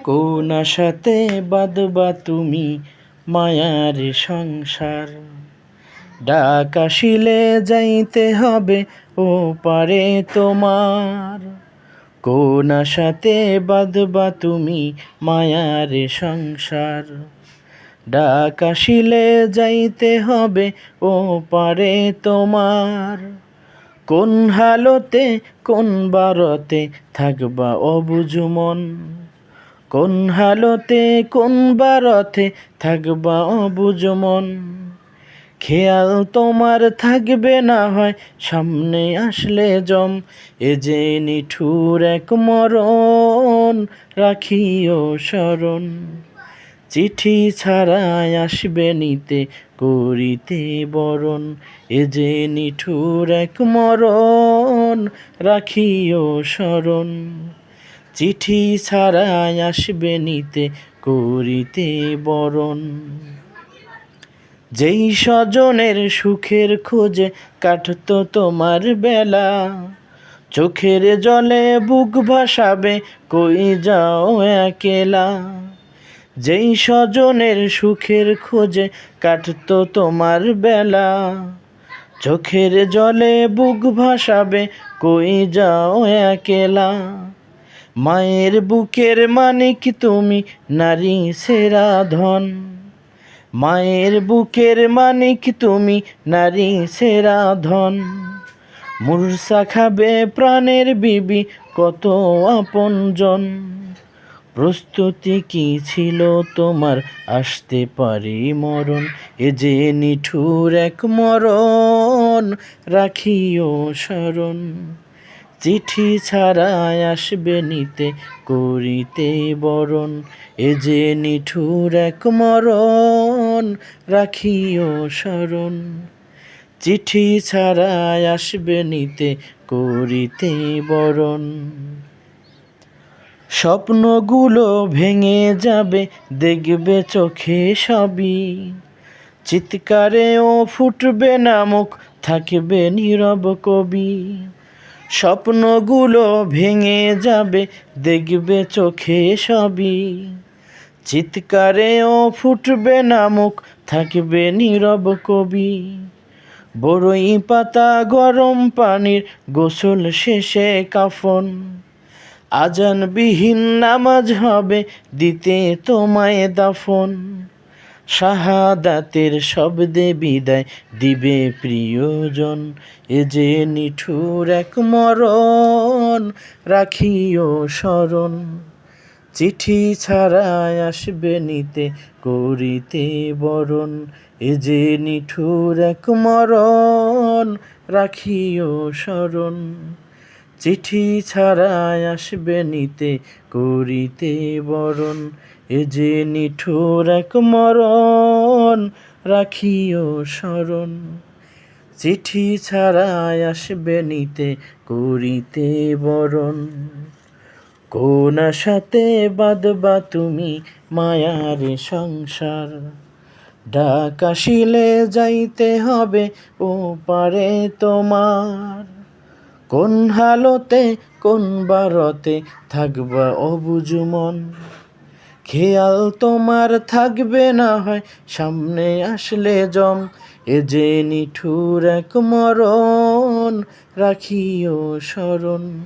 কোন আশাতে বাঁধবা তুমি মায়ার সংসার? ডাক আসিলে যাইতে হবে ও পারে তোমার। কোন আশাতে বাঁধবা তুমি মায়ার সংসার? ডাক আসিলে যাইতে হবে ও পারে তোমার। কোন হালতে কোন বারতে থাকবা অবুঝ মন? কোন হালতে কোন বারতে থাকবা অবুঝ মন? খেয়াল তোমার থাকবে না হয় সামনে আসলে জম। এ যে নিঠুর এক মরণ, রাখিও স্মরণ। চিঠি ছাড়াই আসবে নিতে করিতে বরণ। এ যে নিঠুর এক মরণ, রাখিও স্মরণ। চিঠি ছাড়াই আসবে নিতে করিতে বরণ। যেই স্বজনের সুখের খোঁজে কাটতো তোমার বেলা, চোখের জলে বুক ভাসাবে কই যাও একেলা। যেই স্বজনের সুখের খোঁজে কাটতো তোমার বেলা, চোখের জলে বুক ভাসাবে কই যাও একেলা। মায়ের বুকের মানিক তুমি, নারী সেরা ধন। মায়ের বুকের মানিক তুমি, নারী সেরা ধন। মূর্ছা খাবে প্রাণের বিবি কত আপনজন। প্রস্তুতি কি ছিল তোমার, আসতে পারে মরণ। এ যে নিঠুর এক মরণ, রাখিও স্মরণ। চিঠি ছাড়াই আসবে নিতে করিতে বরণ। এ যে নিঠুর এক মরণ, রাখিও স্মরণ। চিঠি ছাড়াই আসবে নিতে করিতে বরণ। স্বপ্নগুলো ভেঙে যাবে দেখবে চোখে সবই। চিৎকারেও ফুটবে না মুখ, থাকবে নীরব কবি। স্বপ্নগুলো ভেঙে যাবে দেখবে চোখে সবই। চিৎকারেও ফুটবে না মুখ, থাকবে নীরব কবি। বড়ই পাতা গরম পানির গোসল শেষে কাফন। আজানবিহীন নামাজ হবে দিতে তোমায় দাফন। শাহাদাতের শব্দে বিদায় দিবে প্রিয়জন। এ যে নিঠুর এক মরণ, রাখিও স্মরণ। চিঠি ছাড়াই আসবে নিতে করিতে বরণ। এ যে নিঠুর এক মরণ, রাখিও স্মরণ। চিঠি ছাড়াই আসবে নিতে করিতে বরণ। এ যে নিঠুর এক মরণ, রাখিও স্মরণ। চিঠি ছাড়াই আসবে নিতে করিতে বরণ। কোন আশাতে বাঁধবা তুমি মায়ার সংসার? ডাক আসিলে যাইতে হবে ও পারে তোমার। কোন হালতে কোন বারতে থাকবা অবুঝ মন? খেয়াল তোমার থাকবে না হয় সামনে আসলে জম। এ যে নিঠুর এক মরণ, রাখিও স্মরণ।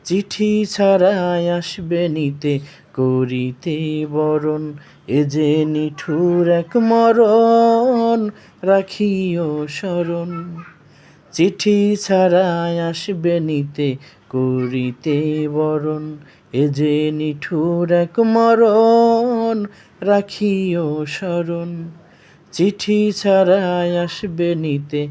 চিঠি ছাড়াই আসবে নিতে করিতে বরণ। এ যে নিঠুর এক মরণ, রাখিও স্মরণ। চিঠি ছাড়াই আসবে নিতে করিতে বরণ। এ যে নিঠুর এক মরণ, রাখিও স্মরণ। চিঠি ছাড়াই আসবে নিতে